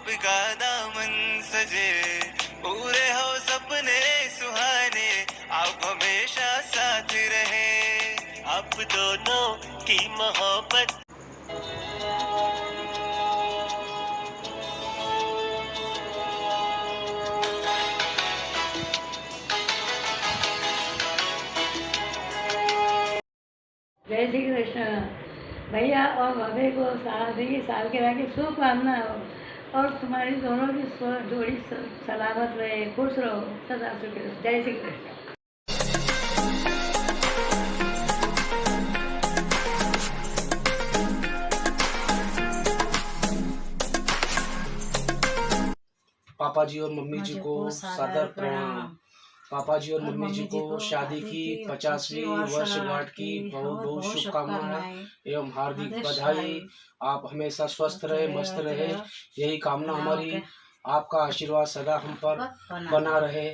आपका दामन सजे, पूरे हो सपने सुहाने, आप हमेशा साथ रहे, आप दोनों की मोहब्बत। जय श्री कृष्ण। भैया और भाभी को शादी की सालगिरह की शुभकामना हो और तुम्हारी दोनों की जोड़ी सलामत रहे, खुश रहो सदा सुखी रहो। जय श्री कृष्ण। पापा जी और मम्मी जी को सादर प्रणाम। पापा जी और मम्मी जी को शादी की 50वीं वर्षगांठ की बहुत बहुत शुभकामनाएं एवं हार्दिक बधाई। आप हमेशा स्वस्थ रहे, मस्त रहे, यही कामना हमारी। आपका आशीर्वाद सदा हम पर बना रहे।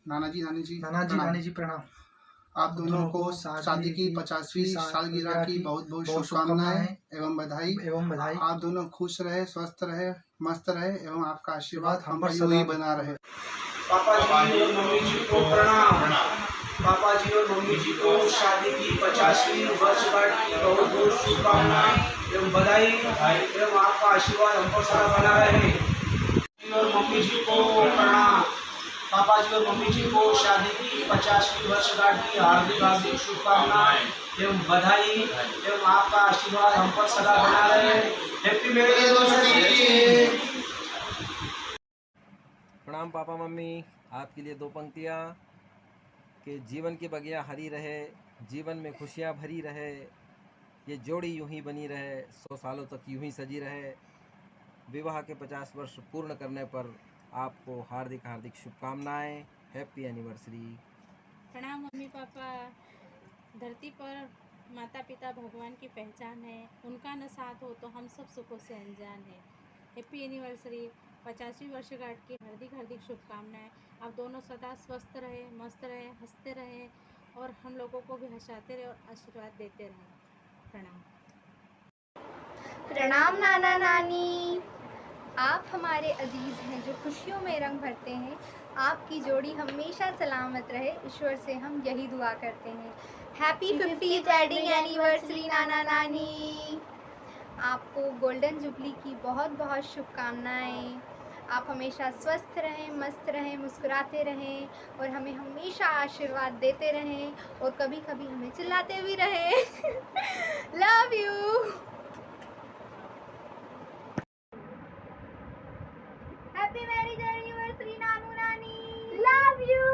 नाना जी प्रणाम। आप दोनों को शादी की 50वीं सालगिरह की बहुत बहुत शुभकामनाएं एवं बधाई। आप दोनों खुश रहे, स्वस्थ रहे, मस्त रहे एवं आपका आशीर्वाद हम पर यूं ही बना रहे। पापा जी और मम्मी जी को प्रणाम। पापा जी और मम्मी जी को शादी की 50वीं वर्षगांठ की बहुत बहुत शुभकामनाएं एवं बधाई एवं आपका आशीर्वाद हम पर सदा बना रहे। और मम्मी जी को प्रणाम। पापा जी और मम्मी जी को शादी की 50वीं वर्षगांठ की हार्दिक हार्दिक शुभकामनाएं एवं बधाई एवं आपका आशीर्वाद हम पर सदा बना रहे। Happy marriage anniversary. प्रणाम पापा मम्मी। आपके लिए दो पंक्तियाँ कि जीवन की बगिया हरी रहे, जीवन में खुशियाँ भरी रहे, ये जोड़ी यूं ही बनी रहे, 100 सालों तक यूं ही सजी रहे। विवाह के 50 वर्ष पूर्ण करने पर आपको हार्दिक हार्दिक शुभकामनाएं। Happy anniversary. प्रणाम मम्मी पापा। धरती पर माता पिता भगवान की पहचान है, उनका न साथ हो तो हम सब सुखों से अनजान है। Happy anniversary. 50वीं वर्षगांठ की हार्दिक हार्दिक शुभकामनाएं। आप दोनों सदा स्वस्थ रहे, मस्त रहे, हंसते रहे और हम लोगों को भी हंसाते रहे और आशीर्वाद देते रहे। प्रणाम। प्रणाम नाना नानी। आप हमारे अजीज हैं जो खुशियों में रंग भरते हैं। आपकी जोड़ी हमेशा सलामत रहे, ईश्वर से हम यही दुआ करते हैं। हैप्पी 50th वेडिंग एनिवर्सरी नाना नानी। आपको गोल्डन जुबली की बहुत बहुत शुभकामनाएं। आप हमेशा स्वस्थ रहें, मस्त रहें, मुस्कुराते रहें और हमें हमेशा आशीर्वाद देते रहें और कभी कभी हमें चिल्लाते भी रहें। Love you. Happy marriage anniversary नानू नानी। Love you.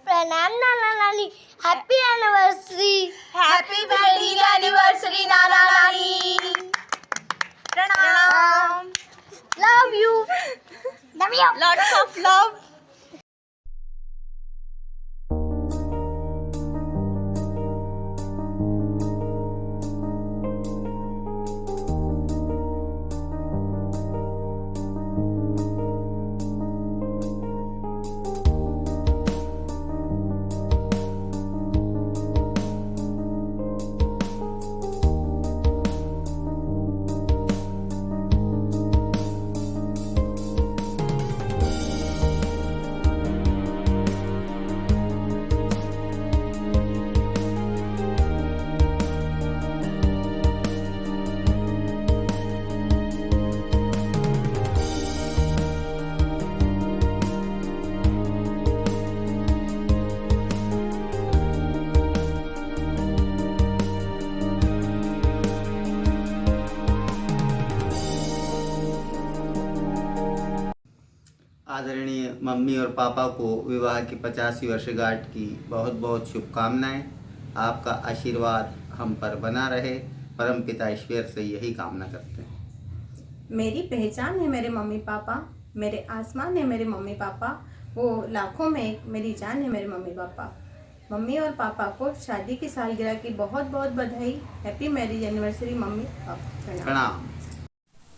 प्रणाम नाना नानी। Happy anniversary. Happy wedding anniversary नाना नानी। प्रणाम। Love you. Love you. Lots of love. आदरणीय मम्मी और पापा को विवाह की 50वीं वर्षगांठ की बहुत बहुत शुभकामनाएं। आपका आशीर्वाद हम पर बना रहे, परमपिता ईश्वर से यही कामना करते हैं। मेरी पहचान है मेरे मम्मी पापा, मेरे आसमान है मेरे मम्मी पापा, वो लाखों में एक मेरी जान है मेरे मम्मी पापा। मम्मी और पापा को शादी की सालगिरह की बहुत बहुत बधाई। Happy marriage anniversary mummy papa. प्रणाम।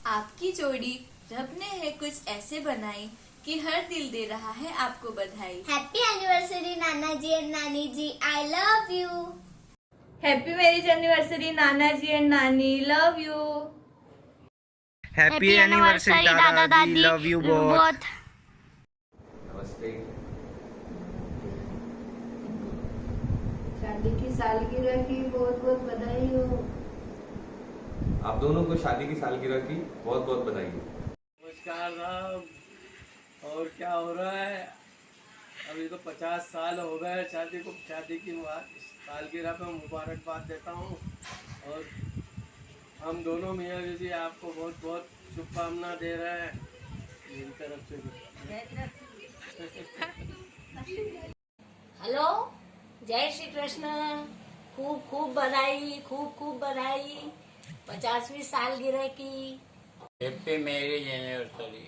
आपकी जोड़ी रब ने है कुछ ऐसे बनाई कि हर दिल दे रहा है आपको बधाई। हैप्पी एनिवर्सरी नाना जी एंड नानी जी। I love you. Happy marriage anniversary नाना जी एंड नानी, लव यू। हैप्पी एनिवर्सरी दादा दादी, लव यू बहुत। नमस्ते। शादी की सालगिरह की बहुत बहुत बधाई हो। आप दोनों को शादी की सालगिरह की बहुत बहुत बधाई। नमस्कार राम। और क्या हो रहा है? अभी तो 50 साल हो गए शादी को। शादी की सालगिरह पे मुबारकबाद देता हूँ। और हम दोनों मियाँ बीवी आपको बहुत बहुत शुभकामना दे रहे हैं मेरी तरफ से भी। हेलो, जय श्री कृष्ण। खूब खूब बधाई, खूब खूब बधाई 50वीं सालगिरह की। Happy marriage anniversary.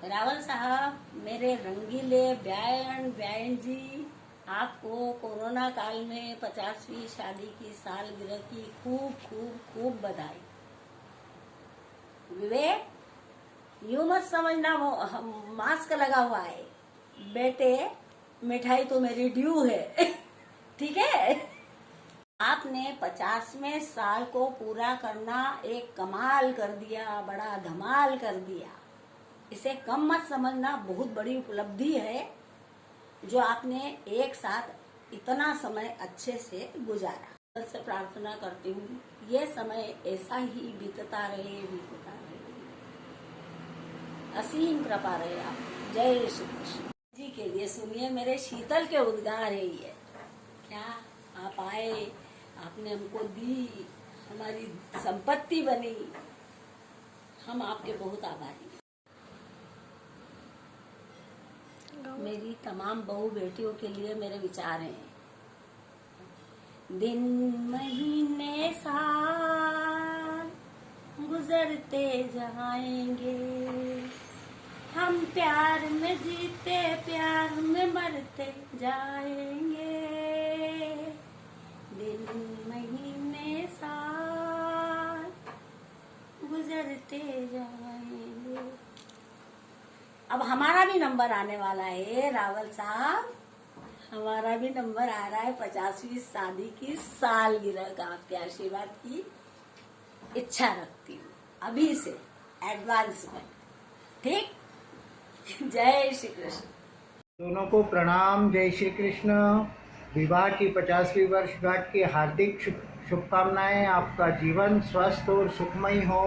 रावल साहब, मेरे रंगीले ब्यायन जी, आपको कोरोना काल में 50वीं शादी की सालगिरह की खूब खूब खूब बधाई। विवेक, यूं मत समझना वो मास्क लगा हुआ है। बेटे, मिठाई तो मेरी ड्यू है। ठीक है? आपने 50वें साल को पूरा करना एक कमाल कर दिया, बड़ा धमाल कर दिया। इसे कम मत समझना, बहुत बड़ी उपलब्धि है जो आपने एक साथ इतना समय अच्छे से गुजारा। से प्रार्थना करती हूँ ये समय ऐसा ही बीतता रहे। असीम कृपा रहे आप। जय श्री कृष्ण जी। के लिए सुनिए, मेरे शीतल के उद्गार है ये। क्या आप आए, आपने हमको दी, हमारी संपत्ति बनी, हम आपके बहुत आभारी हैं। मेरी तमाम बहू बेटियों के लिए मेरे विचार हैं। दिन महीने साल गुजरते जाएंगे, हम प्यार में जीते प्यार में मरते जाएंगे। दिन महीने साल गुजरते जाएंगे। अब हमारा भी नंबर आने वाला है रावल साहब, हमारा भी नंबर आ रहा है 50वीं शादी की सालगिरह का। आपके आशीर्वाद की इच्छा रखती हूँ अभी से, एडवांस में। ठीक? जय श्री कृष्ण। दोनों को प्रणाम। जय श्री कृष्ण। विवाह की 50वीं वर्षगांठ की हार्दिक शुभकामनाएं। आपका जीवन स्वस्थ और सुखमय हो,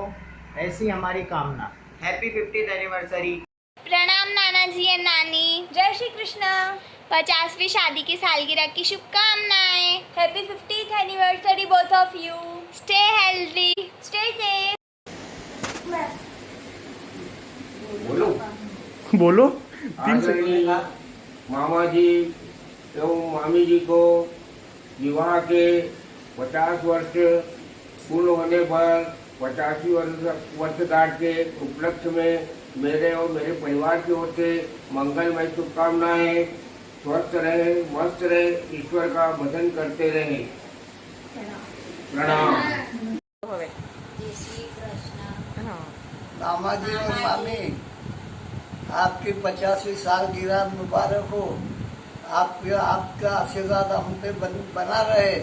ऐसी हमारी कामना। Happy 50th anniversary. प्रणाम नाना जी एंड नानी। जय श्री कृष्णा। 50वीं शादी की सालगिरह की शुभकामनाएं। Happy 50th anniversary both of you. Stay healthy, stay safe. बोलो। आदरणीय मामा जी एवं मामी जी को विवाह के 50 वर्ष पूर्ण होने पर 50वीं वर्षगांठ के उपलक्ष्य में मेरे और मेरे परिवार की ओर से मंगलमय शुभकामनाएं। स्वस्थ रहे, मस्त रहे, ईश्वर का भजन करते रहे। प्रणाम। जय श्री कृष्ण। मामा जी और मामी, आपकी 50वीं सालगिरह मुबारक हो। आपका आशीर्वाद हम पे बना रहे।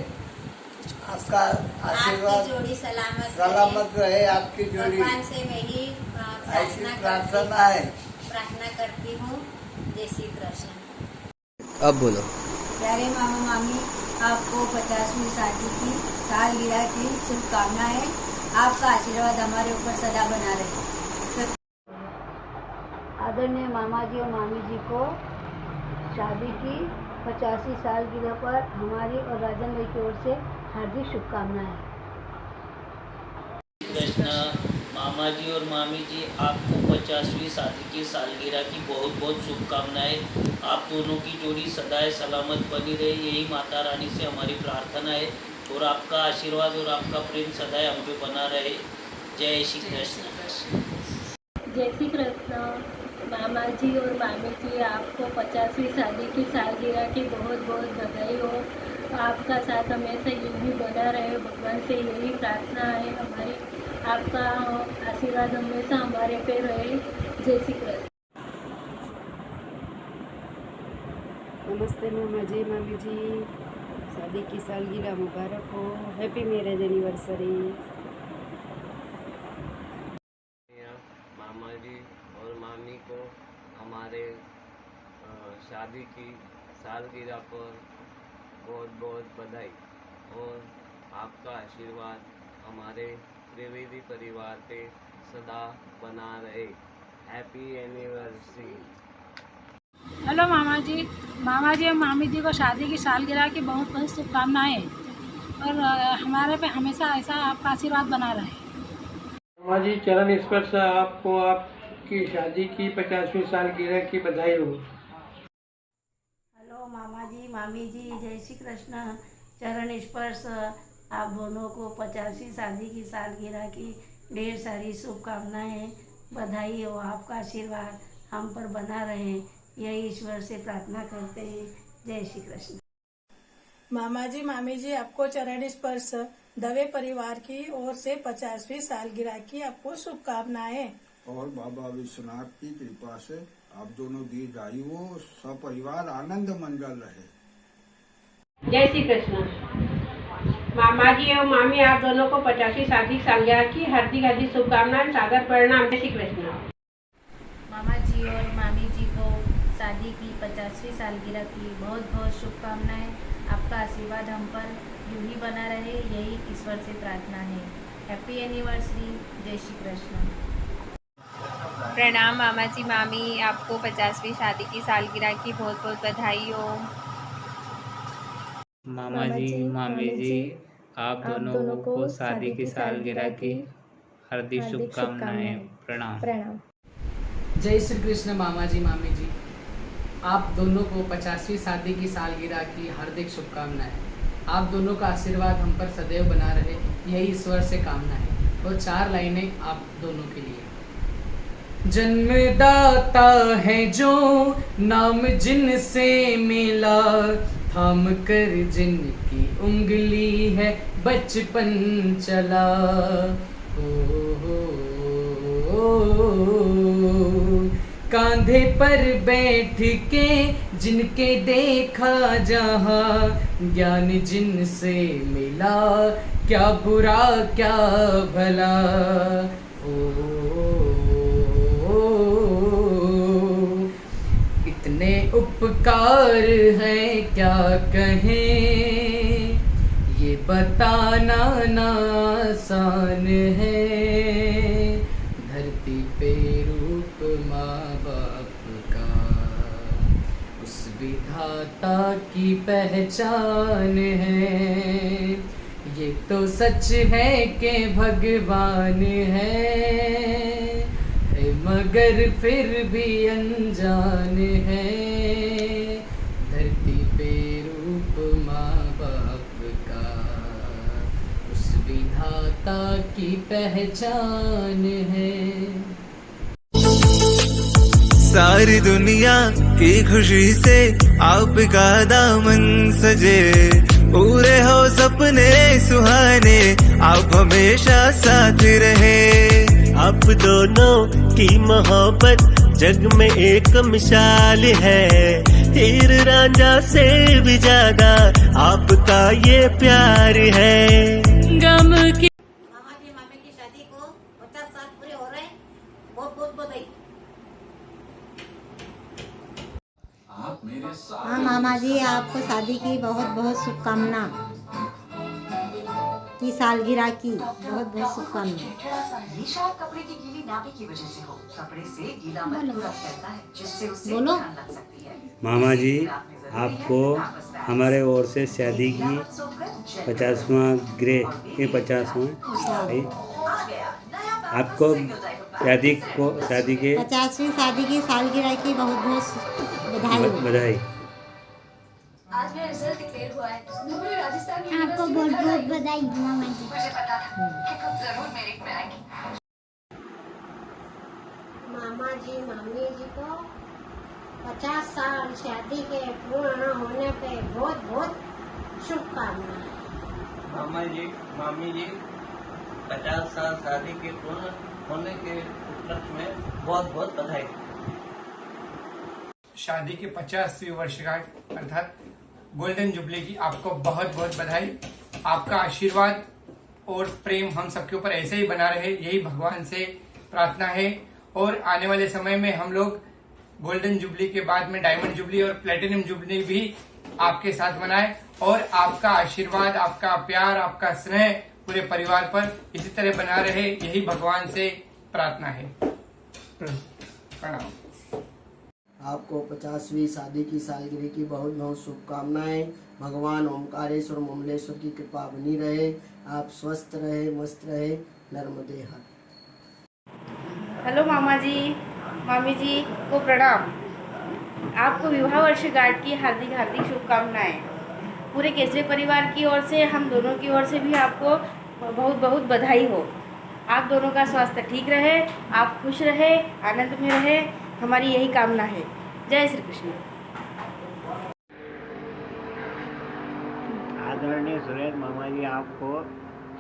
आपका आशीर्वाद जोड़ी सलामत रहे। आपकी जोड़ी भगवान से मैं ही ऐसी प्रार्थना है। प्रार्थना करती हूँ। जय श्री कृष्ण। अब बोलो। प्यारे मामा मामी, आपको 50वीं शादी की सालगिरह की शुभकामनाएं। आपका आशीर्वाद हमारे ऊपर सदा बना रहे। आदरणीय मामा जी और मामी जी को शादी की 50वीं सालगिरह पर हमारी और राजन भाई की ओर से हार्दिक शुभकामनाएं। कृष्ण। मामा जी और मामी जी, आपको 50वीं शादी की सालगिरह की बहुत बहुत शुभकामनाएं। आप दोनों की जोड़ी सदाएं सलामत बनी रहे, यही माता रानी से हमारी प्रार्थना है। और आपका आशीर्वाद और आपका प्रेम सदाएं हम पे बना रहे। जय श्री कृष्ण। जय श्री कृष्ण। मामा जी और मामी जी, आपको 50वीं शादी की सालगिरह की बहुत बहुत बधाई हो। आपका साथ हमेशा यही बना रहे, भगवान से यही प्रार्थना है हमारी। आपका आशीर्वाद हमेशा हमारे पे रहे। जय श्री कृष्ण। नमस्ते मामा जी, मामी जी, शादी की सालगिरह मुबारक हो। Happy marriage anniversary. मामा जी और मामी को हमारे शादी की सालगिरह पर बहुत बहुत बधाई और आपका आशीर्वाद हमारे त्रिवेदी परिवार पे सदा बना रहे। Happy anniversary. हेलो मामा जी और मामी जी को शादी की सालगिरह की बहुत बहुत शुभकामनाएं और हमारे पे हमेशा ऐसा आपका आशीर्वाद बना रहे। मामा जी चरण स्पर्श आपको आपकी शादी की 50वीं सालगिरह की बधाई हो। हेलो मामा जी मामी जी, जय श्री कृष्ण। चरण स्पर्श आप दोनों को 50वीं शादी की सालगिरह की ढेर सारी शुभकामनाएं, बधाई हो। आपका आशीर्वाद हम पर बना रहे, यही ईश्वर से प्रार्थना करते हैं। जय श्री कृष्ण। मामा जी मामी जी, आपको चरण स्पर्श दवे परिवार की ओर से 50वीं सालगिरह की आपको शुभकामनाएं। और बाबा विश्वनाथ की कृपा से आप दोनों दीर्घायु हो, सब परिवार आनंद मंगल रहे। जय श्री कृष्ण। मामा जी और मामी आप दोनों को 50वीं शादी सालगिरह की हार्दिक हार्दिक शुभकामनाएं, सादर प्रणाम। जय श्री कृष्ण। मामा जी और मामी जी को शादी की 50वीं सालगिरह की बहुत बहुत शुभकामनाएं। आपका आशीर्वाद हम पर यूं ही बना रहे, यही ईश्वर से प्रार्थना है। Happy anniversary. जय श्री कृष्ण। प्रणाम मामा जी मामी, आपको 50वीं शादी की सालगिरह की बहुत बहुत बधाई हो। मामा जी मामी जी, आप दोनों को शादी की सालगिरह की हार्दिक शुभकामनाएं। प्रणाम। जय श्री कृष्ण। मामा जी मामी जी, आप दोनों को 50वीं शादी की सालगिरह की हार्दिक शुभकामनाएं। आप दोनों का आशीर्वाद हम पर सदैव बना रहे, यही ईश्वर से कामना है। और 4 लाइनें आप दोनों के लिए। जन्मदाता है जो नाम जिनसे मिला, थाम कर जिनकी उंगली है बचपन चला। कांधे पर बैठ के जिनके देखा जहाँ, ज्ञान जिनसे मिला क्या बुरा क्या भला। इतने उपकार हैं क्या कहें, ये बताना ना आसान है। धरती पे रूप माँ बाप का, उस विधाता की पहचान है। ये तो सच है कि भगवान है मगर फिर भी अनजान है। धरती पे रूप माँ बाप का, उस विधाता की पहचान है। सारी दुनिया की खुशी से आपका दामन सजे, पूरे हो सपने सुहाने, आप हमेशा साथ रहे। आप दोनों की मोहब्बत जग में एक मिसाल है, हीर रांझा से भी ज्यादा आपका ये प्यार है। गम की मामा जी मामी की शादी को 50 साल पूरे हो रहे हैं, बहुत बहुत बधाई। हाँ मामा जी, आपको शादी की बहुत बहुत शुभकामना, की सालगिरह की बहुत बहुत शुभकामनाएं। ये शायद कपड़े की गीली नापी की वजह से हो, कपड़े से गीलापन पूरा फैलता है जिससे उससे बोलो। जान लग सकती है। मामा जी, आपको हमारे ओर से शादी की 50वां ग्रे 50वां आपको शादी के 50वीं शादी की सालगिरह की बहुत बहुत बधाई। आज मेरा रिजल्ट डिक्लेयर हुआ है, मुझे राजस्थान की आपको बहुत बहुत बधाई मामा जी। मुझे पता था कि तुम जरूर मेरिट में आएंगी। मामा जी मामी जी को 50 साल शादी के पूर्ण होने पे बहुत बहुत शुभकामनाएं। मामा जी मामी जी, 50 साल शादी के पूर्ण होने के उपलक्ष्य में बहुत बहुत बधाई। शादी की 50वीं वर्षगांठ अर्थात गोल्डन जुबली की आपको बहुत बहुत बधाई। आपका आशीर्वाद और प्रेम हम सबके ऊपर ऐसे ही बना रहे, यही भगवान से प्रार्थना है। और आने वाले समय में हम लोग गोल्डन जुबली के बाद में डायमंड जुबली और प्लेटिनम जुबली भी आपके साथ मनाएं। और आपका आशीर्वाद, आपका प्यार, आपका स्नेह पूरे परिवार पर इसी तरह बना रहे, यही भगवान से प्रार्थना है। प्रणाम। आपको 50वीं शादी की सालगिरह की बहुत बहुत शुभकामनाएं। भगवान ओमकारेश्वर ममलेश्वर की कृपा बनी रहे, आप स्वस्थ रहे, मस्त रहे, नर्मदे हर। हेलो मामा जी, मामी जी को प्रणाम। आपको विवाह वर्षगांठ की हार्दिक हार्दिक शुभकामनाएं। पूरे केसरी परिवार की ओर से, हम दोनों की ओर से भी आपको बहुत बहुत बधाई हो। आप दोनों का स्वास्थ्य ठीक रहे, आप खुश रहे, आनंद में रहे, हमारी यही कामना है। जय श्री कृष्ण। आदरणीय सुरेश मामा जी, आपको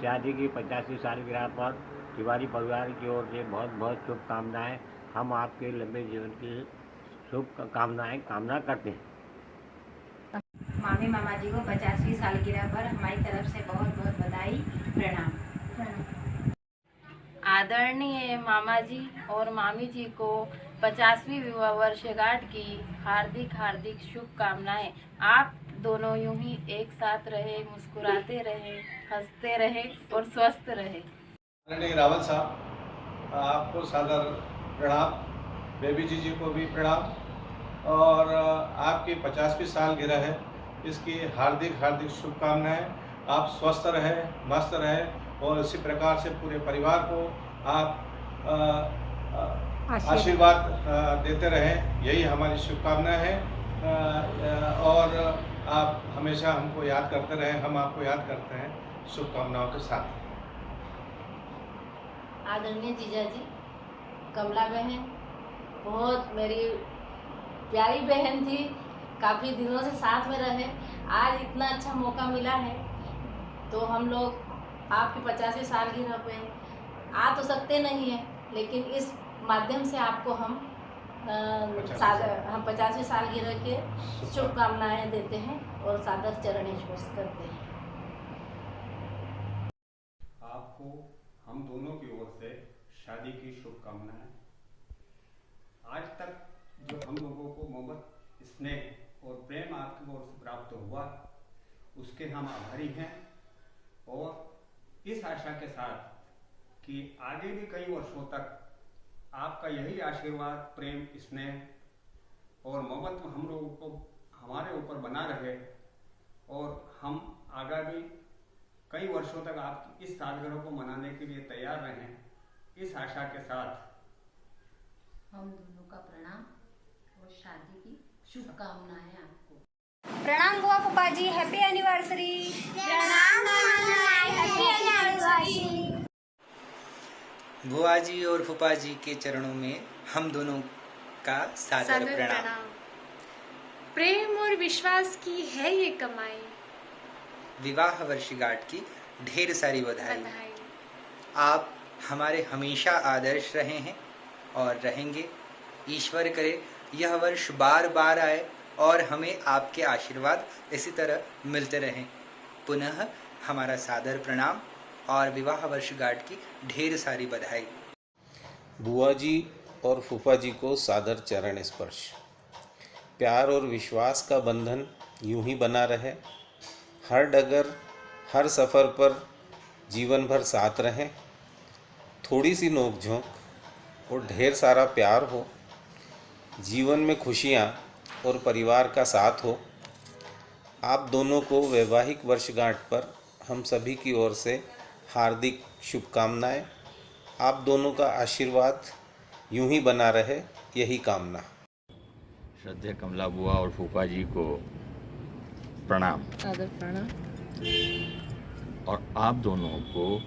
शादी की 50वीं सालगिरह पर तिवारी परिवार की ओर से बहुत बहुत शुभकामनाएं। हम आपके लंबे जीवन की शुभकामनाएं कामना करते हैं। मामी मामा जी को 50वीं सालगिरह पर हमारी तरफ से बहुत बहुत बधाई, प्रणाम। आदरणीय मामा जी और मामी जी को 50वीं विवाह वर्षगांठ की हार्दिक हार्दिक शुभकामनाएं। आप दोनों यूं ही एक साथ रहे, मुस्कुराते रहे, हंसते रहे और स्वस्थ रहे। आदरणीय रावत साहब, आपको सादर प्रणाम। बेबी जी को भी प्रणाम। और आपकी 50वीं सालगिरह है, इसकी हार्दिक हार्दिक शुभकामनाएं। आप स्वस्थ रहे, मस्त रहे और इसी प्रकार से पूरे परिवार को आप आशीर्वाद देते रहें, यही हमारी शुभकामना है। और आप हमेशा हमको याद करते रहें, हम आपको याद करते हैं शुभकामनाओं के साथ। आदरणीय जीजा जी, कमला बहन बहुत मेरी प्यारी बहन थी, काफ़ी दिनों से साथ में रहे। आज इतना अच्छा मौका मिला है तो हम लोग आपकी 50वीं सालगिरह पे आ तो सकते नहीं हैं, लेकिन इस माध्यम से आपको हम 50वीं सालगिरह के शुभकामनाएं देते हैं और सादर चरण स्पर्श करते हैं। आपको हम दोनों की ओर से शादी की शुभकामनाएं। आज तक जो हम लोगों को मोहब्बत, स्नेह और प्रेम आपकी ओर से प्राप्त हुआ, उसके हम आभारी हैं। और इस आशा के साथ कि आगे भी कई वर्षों तक आपका यही आशीर्वाद, प्रेम, स्नेह और मोहब्बत हम लोगों को हमारे ऊपर बना रहे और हम आगे भी कई वर्षों तक आपकी इस सालगिरह को मनाने के लिए तैयार रहें, इस आशा के साथ हम दोनों का प्रणाम और शादी की शुभकामनाएं आपको। प्रणाम बुआ फूफा जी, हैप्पी एनिवर्सरी। प्रणाम हैप्पी एनिवर्सरी। बुआ जी और फूफा जी के चरणों में हम दोनों का सादर प्रणाम। प्रेम और विश्वास की है ये कमाई, विवाह वर्षगांठ की ढेर सारी बधाई। आप हमारे हमेशा आदर्श रहे हैं और रहेंगे। ईश्वर करे यह वर्ष बार बार आए और हमें आपके आशीर्वाद इसी तरह मिलते रहें। पुनः हमारा सादर प्रणाम और विवाह वर्षगांठ की ढेर सारी बधाई। बुआ जी और फूफा जी को सादर चरण स्पर्श। प्यार और विश्वास का बंधन यूं ही बना रहे, हर डगर हर सफ़र पर जीवन भर साथ रहें। थोड़ी सी नोक-झोंक और ढेर सारा प्यार हो, जीवन में खुशियाँ और परिवार का साथ हो। आप दोनों को वैवाहिक वर्षगांठ पर हम सभी की ओर से हार्दिक शुभकामनाएं। आप दोनों का आशीर्वाद यूं ही बना रहे, यही कामना। श्रद्धेय कमला बुआ और फूफा जी को प्रणाम। सादर प्रणाम। और आप दोनों को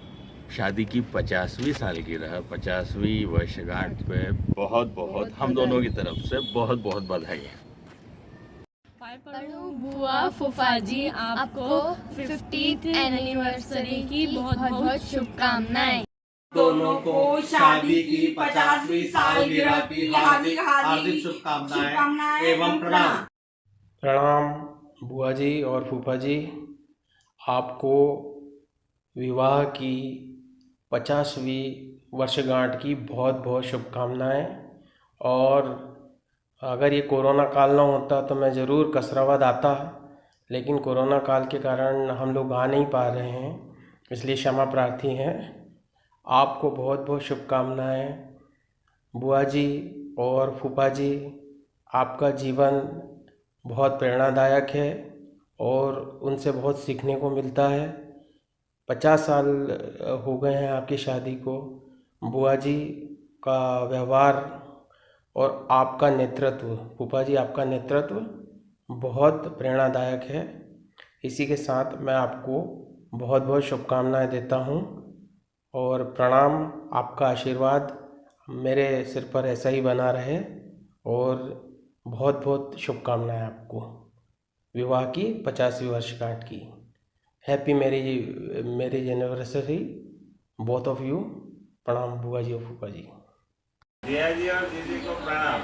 शादी की 50वीं सालगिरह, 50वीं वर्षगांठ पे बहुत बहुत हम दोनों की तरफ से बहुत बहुत बधाई है। बुआ फूफा जी, आपको 50th एनिवर्सरी की बहुत बहुत शुभकामनाएं। दोनों को शादी की 50वीं सालगिरह की हार्दिक हार्दिक शुभकामनाएं एवं प्रणाम। प्रणाम बुआ जी और फूफा जी, आपको विवाह की 50वीं वर्षगांठ की बहुत बहुत शुभकामनाएं। और अगर ये कोरोना काल ना होता तो मैं ज़रूर कसराबाद आता, लेकिन कोरोना काल के कारण हम लोग आ नहीं पा रहे हैं, इसलिए क्षमा प्रार्थी हैं। आपको बहुत बहुत शुभकामनाएं। बुआ जी और फूफा जी, आपका जीवन बहुत प्रेरणादायक है और उनसे बहुत सीखने को मिलता है। 50 साल हो गए हैं आपकी शादी को। बुआ जी का व्यवहार और आपका नेतृत्व, फूफा जी आपका नेतृत्व बहुत प्रेरणादायक है। इसी के साथ मैं आपको बहुत बहुत शुभकामनाएं देता हूं और प्रणाम। आपका आशीर्वाद मेरे सिर पर ऐसा ही बना रहे और बहुत बहुत शुभकामनाएं आपको विवाह की 50वीं वर्षगांठ की। Happy marriage anniversary both of you. प्रणाम बुआ जी और फूफा जी। जिया जी और जीजी को प्रणाम।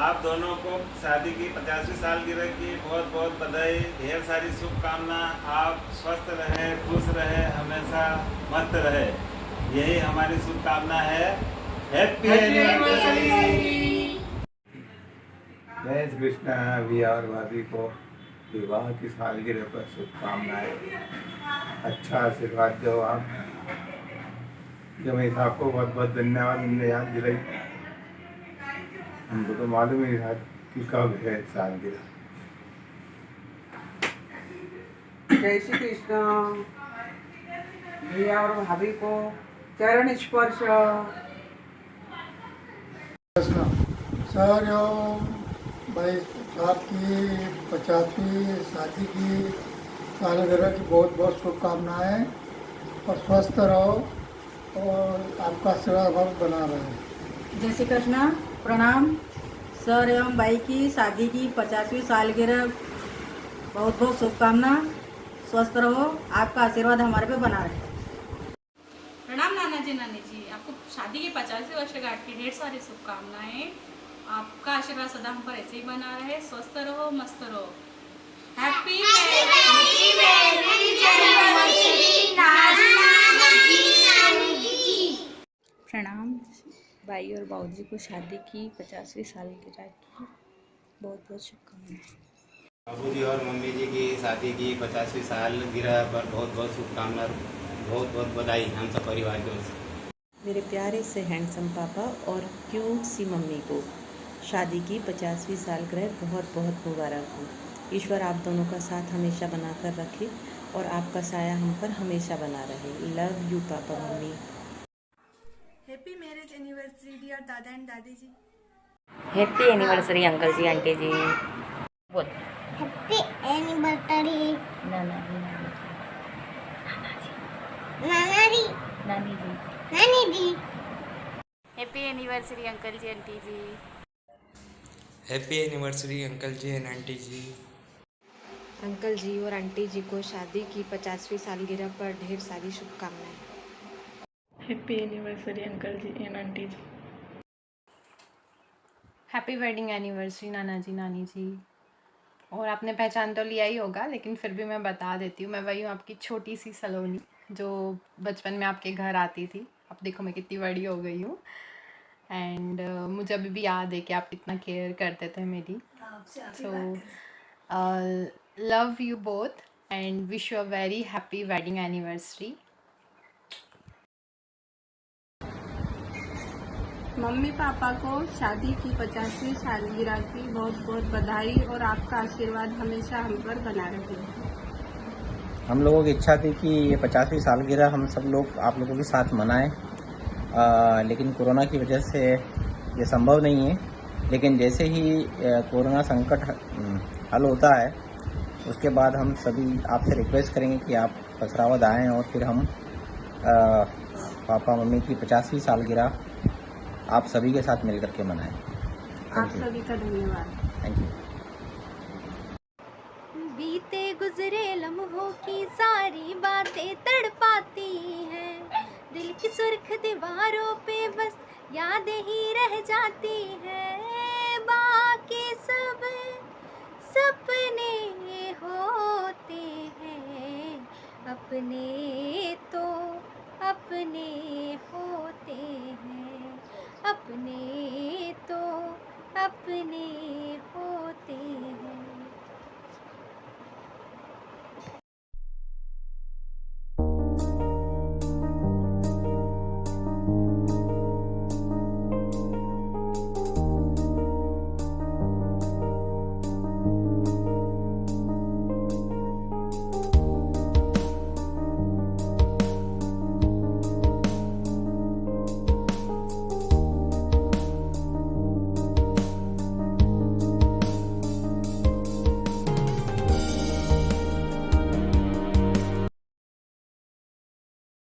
आप दोनों को शादी की 50वीं सालगिरह की बहुत बहुत बधाई, ढेर सारी शुभकामना। आप स्वस्थ रहे, खुश रहे, हमेशा मस्त रहे, यही हमारी शुभकामना है। Happy anniversary. जय श्री कृष्णा। भैया और भाभी को विवाह की सालगिरह पर शुभकामनाएं। अच्छा आशीर्वाद दो आप। जमेश आपको बहुत बहुत धन्यवाद, हमने याद दिलाई। हमको तो मालूम ही था कि कब है सालगिरह। जय श्री कृष्ण। भैया और भाभी को चरण स्पर्श। सर भाई साहब की 50वीं शादी की सालगिरह की बहुत बहुत शुभकामनाएं और स्वस्थ रहो और आपका आशीर्वाद बना रहे। जय श्री कृष्ण। प्रणाम। सर एवं भाई की शादी की 50वीं सालगिरह बहुत बहुत शुभकामना। स्वस्थ रहो, आपका आशीर्वाद हमारे पे बना रहे। प्रणाम नाना जी, नानी जी, आपको शादी की 50वीं वर्षगांठ की ढेर सारी शुभकामनाएं। आपका आशीर्वाद सदा हम पर ऐसे ही बना रहे। स्वस्थ रहो, मस्त रहो। हैप्पी प्रणाम। भाई और बाबूजी को शादी की 50वीं सालगिरह की बहुत बहुत शुभकामनाएं। बाबूजी और मम्मी जी की शादी की 50वीं सालगिरह पर बहुत बहुत शुभकामना, बहुत बहुत बधाई हम सब परिवार की ओर से। मेरे प्यारे से हैंडसम पापा और क्यूट सी मम्मी को शादी की 50वीं सालगिरह बहुत बहुत मुबारक हो। ईश्वर आप दोनों का साथ हमेशा बनाकर रखे और आपका साया हम पर हमेशा बना रहे। लव यू पापा मम्मी। हैप्पी मैरिज एनिवर्सरी डियर दादा एंड दादी जी। हैप्पी एनिवर्सरी अंकल जी, आंटी जी। बोल। हैप्पी एनिवर्सरी नाना जी, नाना जी, नानी जी, नानी जी। हैप्पी एनिवर्सरी अंकल जी, आंटी जी। हैप्पी एनिवर्सरी अंकल जी एंड आंटी जी। अंकल जी और आंटी जी को शादी की 50वीं सालगिरह पर ढेर सारी शुभकामनाएं। हैप्पी एनिवर्सरी अंकल जी एंड आंटी जी। हैप्पी वेडिंग एनिवर्सरी नाना जी, नानी जी। और आपने पहचान तो लिया ही होगा, लेकिन फिर भी मैं बता देती हूँ। मैं वही हूँ, आपकी छोटी सी सलोनी जो बचपन में आपके घर आती थी। अब देखो मैं कितनी बड़ी हो गई हूँ। एंड मुझे अभी भी याद है कि आप कितना केयर करते थे मेरी। So love you both and wish you a very happy wedding anniversary. Mummy papa को शादी की 50वीं सालगिरह की बहुत बहुत बधाई और आपका आशीर्वाद हमेशा हम पर बना रहे। हम लोगों की इच्छा थी कि ये 50वीं सालगिरह हम सब लोग आप लोगों के साथ मनाएं, लेकिन कोरोना की वजह से ये संभव नहीं है। लेकिन जैसे ही कोरोना संकट हल होता है उसके बाद हम सभी आपसे रिक्वेस्ट करेंगे कि आप कसरावद आएँ और फिर हम पापा मम्मी की 50वीं सालगिरह आप सभी के साथ मिलकर के मनाएं। आप सभी का धन्यवाद। Thank you. बीते गुजरे लम्हों की सारी बातें तड़पाती हैं, दिल की सुर्ख दीवारों पे बस यादें ही रह जाती हैं। बाकी सब सपने होते हैं, अपने तो अपने होते हैं, अपने तो अपने होते हैं।